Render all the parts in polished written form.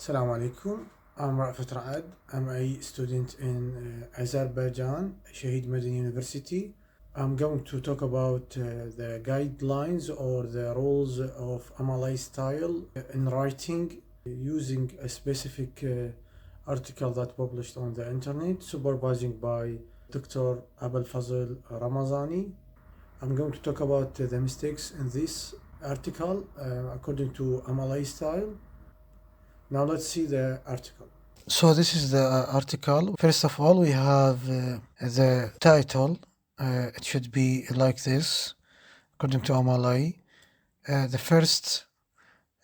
Assalamu alaikum. I'm Rafat Raad. I'm a student in Azarbaijan, Shahid Madani University. I'm going to talk about the guidelines or the rules of MLA style in writing using a specific article that published on the internet, supervising by Dr. Abolfazl Ramazani. I'm going to talk about the mistakes in this article according to MLA style. Now let's see the article. So this is the article. First of all, we have the title. It should be like this, according to MLA. The first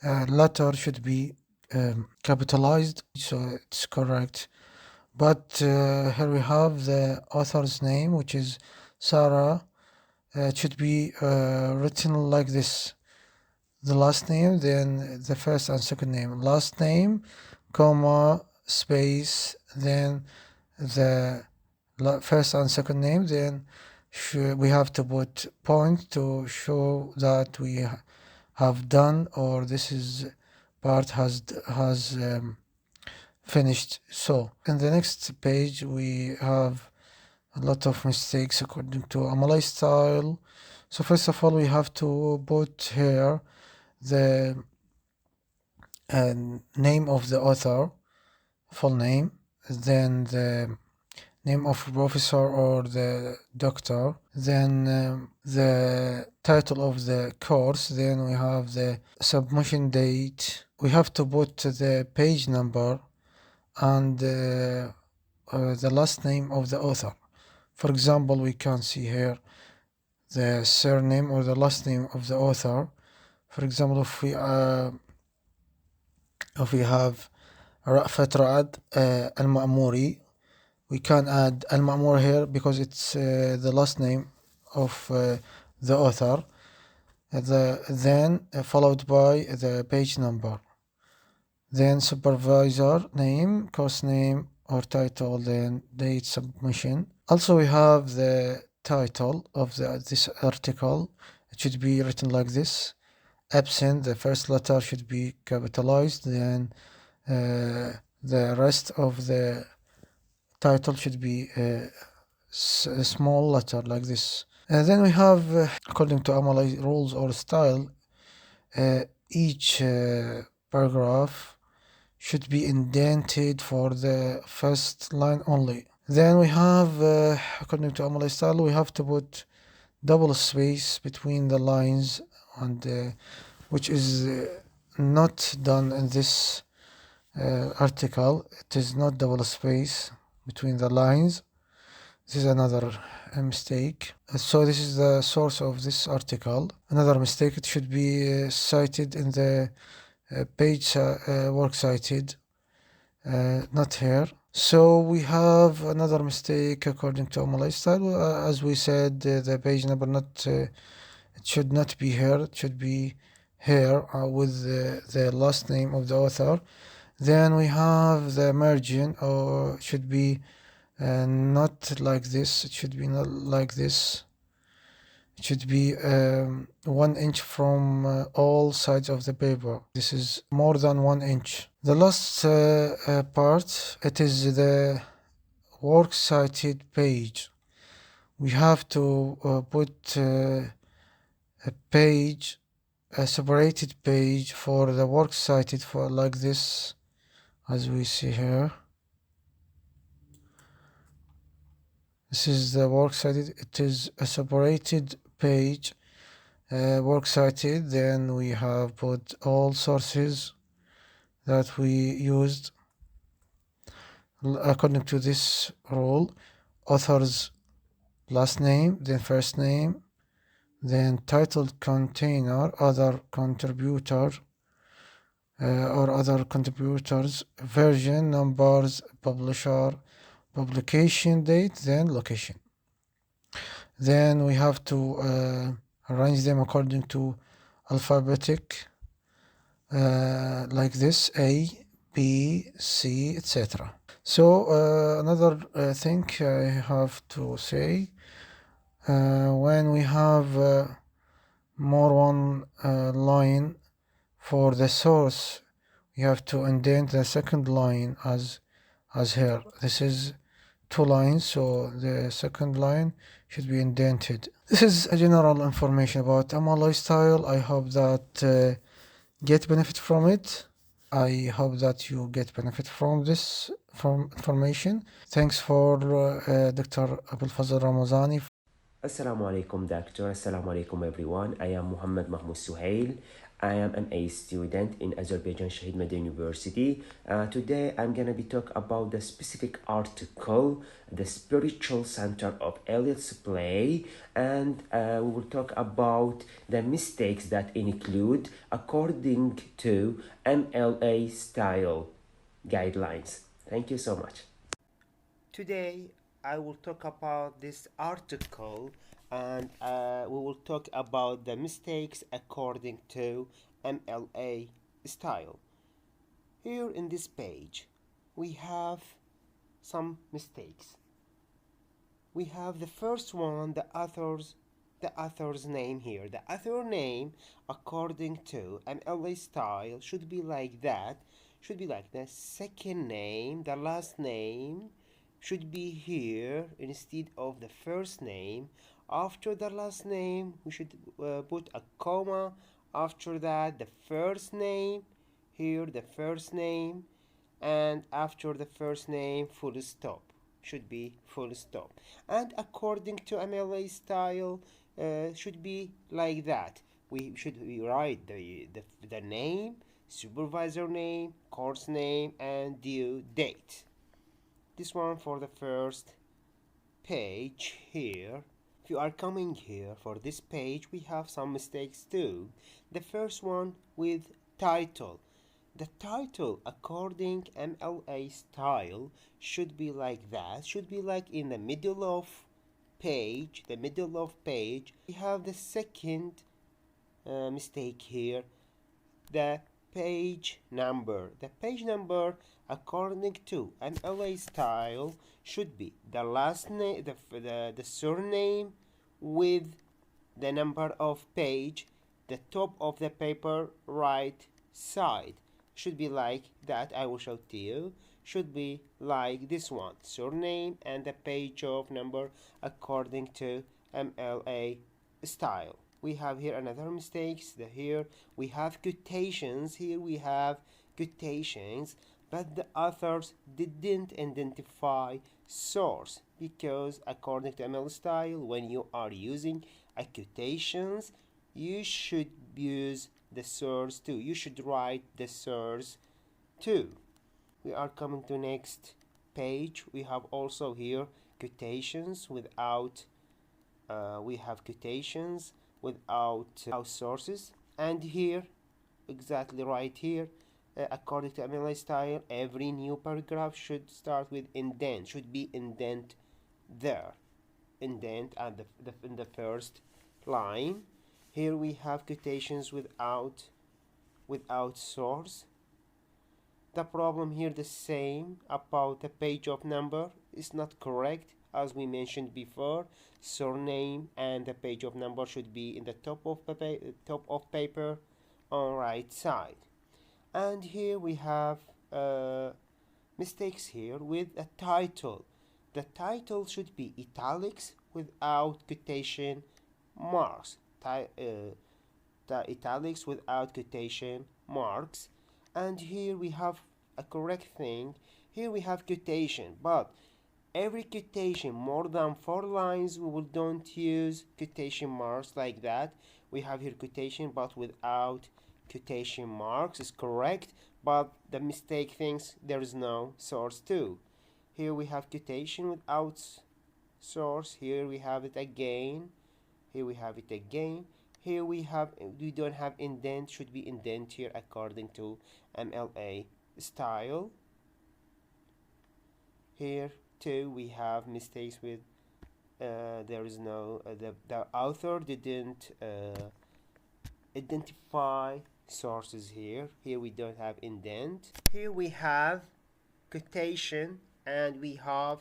letter should be capitalized, so it's correct. But here we have the author's name, which is Sarah. It should be written like this. The last name, then the first and second name. Last name, comma, space, then the first and second name. Then we have to put point to show that we have done or this is part has finished. So in the next page we have a lot of mistakes according to MLA style. So first of all we have to put here the name of the author, full name, then the name of professor or the doctor, then the title of the course, then we have the submission date. We have to put the page number and the last name of the author. For example, we can see here the surname or the last name of the author. For example, if we have Rafat Raad Al-Ma'muri, we can add Al-Ma'mur here because it's the last name of the author. Then followed by the page number. Then supervisor name, course name or title, then date submission. Also we have the title of this article. It should be written like this. Absent, the first letter should be capitalized, then the rest of the title should be a small letter like this. Then we have, according to MLA rules or style, each paragraph should be indented for the first line only. Then we have, according to MLA style, we have to put double space between the lines and which is not done in this article. It is not double space between the lines. This is another mistake. So this is the source of this article. Another mistake, it should be cited in the page work cited, not here. So we have another mistake according to MLA style. As we said, the page number it should not be here. It should be here with the last name of the author. Then we have the margin, or should be not like this. It should be not like this. It should be 1 inch from all sides of the paper. This is more than 1 inch. The last part, it is the works cited page. We have to put a page, a separated page for the works cited for like this, as we see here. This is the works cited. It is a separated page, works cited. Then we have put all sources that we used according to this rule. Author's last name, then first name, then title container, other contributor or other contributors, version, numbers, publisher, publication date, then location. Then we have to arrange them according to alphabetic, like this: A, B, C, etc. So another thing I have to say, when we have more one line for the source, you have to indent the second line as here. This is 2 lines, so the second line should be indented. This is a general information about MLA style. I hope that get benefit from it. I hope that you get benefit from this information. Thanks for Dr. Abolfazl Ramazani. Assalamu alaikum, doctor. Assalamu alaikum, everyone. I am Mohammed Mahmoud Suhail. I am an A student in Azarbaijan Shahid Madani University. Today I'm gonna be talking about the specific article, the spiritual center of Eliot's play, and we will talk about the mistakes that include according to MLA style guidelines. Thank you so much. Today I will talk about this article, and we will talk about the mistakes according to MLA style. Here in this page we have some mistakes. We have the first one, the author's name here. The author name according to MLA style should be like that, should be like the second name, the last name should be here instead of the first name. After the last name we should put a comma. After that the first name, here the first name, and after the first name full stop, should be full stop. And according to MLA style should be like that. We should write the name, supervisor name, course name, and due date. This one for the first page here. If you are coming here for this page, we have some mistakes too. The first one with title. The title according MLA style should be like that, should be like in the middle of page, We have the second mistake here, the page number. The page number according to MLA style should be the last name, the surname with the number of page, the top of the paper right side. Should be like that. I will show to you. Should be like this one, surname and the page of number according to MLA style. We have here another mistakes. Here we have quotations. Here we have quotations, but the authors didn't identify source, because according to ML style, when you are using a quotations, you should use the source too. You should write the source too. We are coming to next page. We have also here quotations without we have quotations without sources, and here exactly right here according to MLA style, every new paragraph should start with indent, should be indent there, indent at in the first line. Here we have quotations without source. The problem here the same about the page of number is not correct, as we mentioned before. Surname and the page of number should be in the top of paper on right side. And here we have mistakes here with a title. The title should be italics without quotation marks. The italics without quotation marks. And here we have a correct thing. Here we have quotation, but every quotation more than 4 lines we don't use quotation marks like that. We have here quotation but without quotation marks is correct, but the mistake thinks there is no source too. Here we have quotation without source. Here we have it again. Here we have it again. Here we don't have indent, should be indent here according to MLA style. Here too we have mistakes with there is no the author didn't identify sources here. Here we don't have indent. Here we have quotation and we have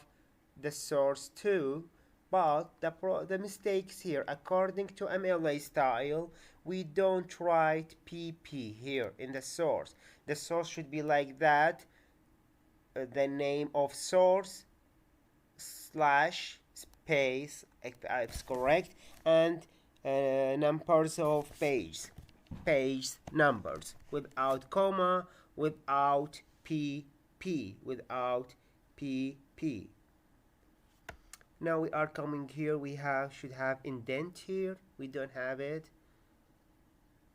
the source too, But the mistakes here, according to MLA style, we don't write PP here in the source. The source should be like that, the name of source slash space, it's correct, and numbers of page numbers, without comma, without PP, without PP. Now we are coming here, we should have indent here, we don't have it.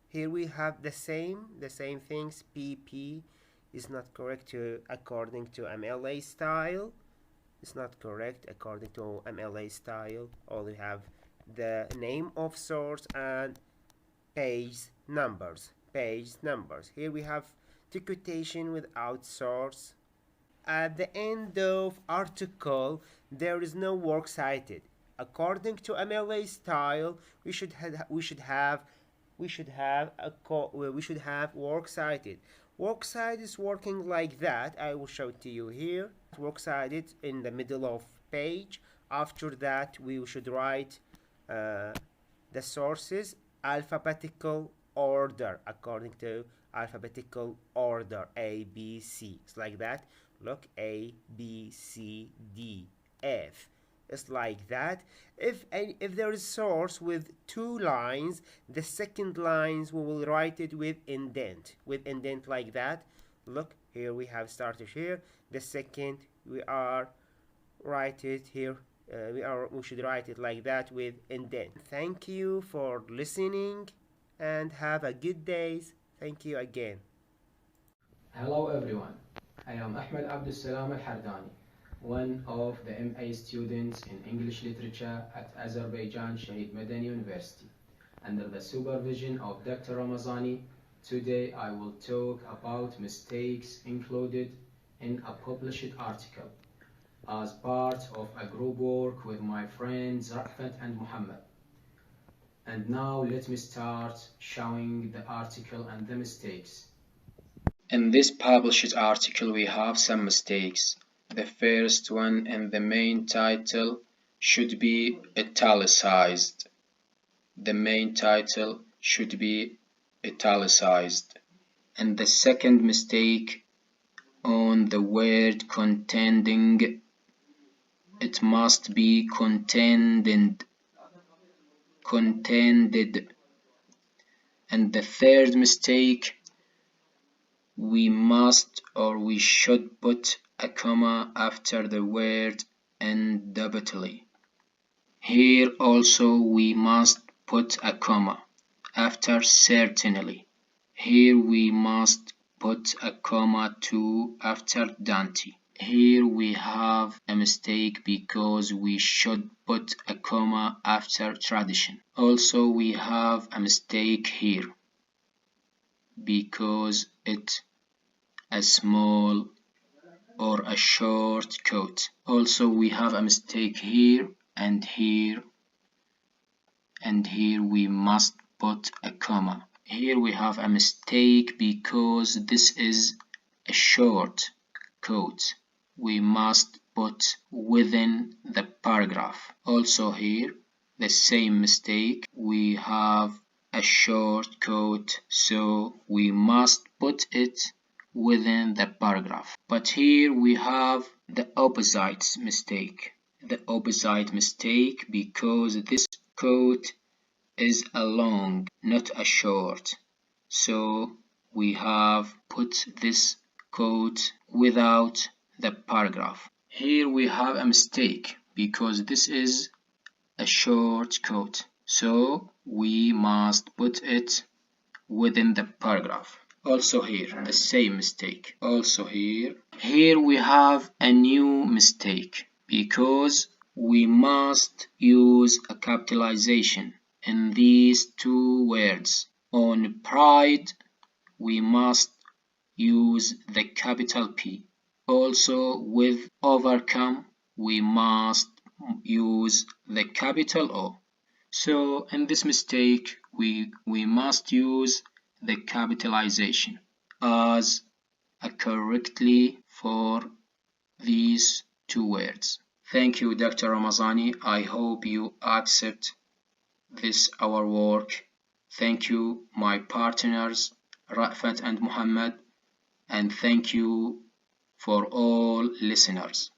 Here we have the same things. PP is not correct according to MLA style. It's not correct according to MLA style. Only have the name of source and page numbers. Here we have the quotation without source. At the end of article, there is no works cited. According to MLA style, we should have works cited. Works cited is working like that. I will show it to you here. Works cited in the middle of page. After that, we should write the sources alphabetical order, according to alphabetical order, A, B, C. It's like that. Look, A, B, C, D, F. It's like that. If there is source with 2 lines, the second lines we will write it with indent like that. Look, here we have started here. The second we are write it here. We should write it like that with indent. Thank you for listening and have a good day. Thank you again. Hello everyone, I am Ahmed Abdulsalam al-Hardani, one of the MA students in English Literature at Azarbaijan Shahid Madani University. Under the supervision of Dr. Ramazani, today I will talk about mistakes included in a published article as part of a group work with my friends Zghair and Mohammed. And now let me start showing the article and the mistakes. In this published article we have some mistakes. The first one in the main title should be italicized. The main title should be italicized. And the second mistake on the word contending, it must be contended. And the third mistake, we must or we should put a comma after the word undoubtedly. Here also we must put a comma after certainly. Here we must put a comma too after Dante. Here we have a mistake because we should put a comma after tradition. Also we have a mistake here because it a small or a short coat. Also we have a mistake here and here, and here we must put a comma. Here we have a mistake because this is a short coat. We must put within the paragraph. Also here the same mistake. We have a short coat, so we must put it within the paragraph. But here we have the opposite mistake. The opposite mistake because this coat is a long, not a short. So we have put this coat without the paragraph. Here we have a mistake because this is a short coat. So we must put it within the paragraph. Also here, the same mistake. Also here we have a new mistake because we must use a capitalization in these 2 words. On pride, we must use the capital P. Also with overcome, we must use the capital O. So in this mistake, we must use the capitalization as correctly for these 2 words. Thank you, Dr. Ramazani. I hope you accept this our work. Thank you, my partners, Rafat and Mohammed, and thank you for all listeners.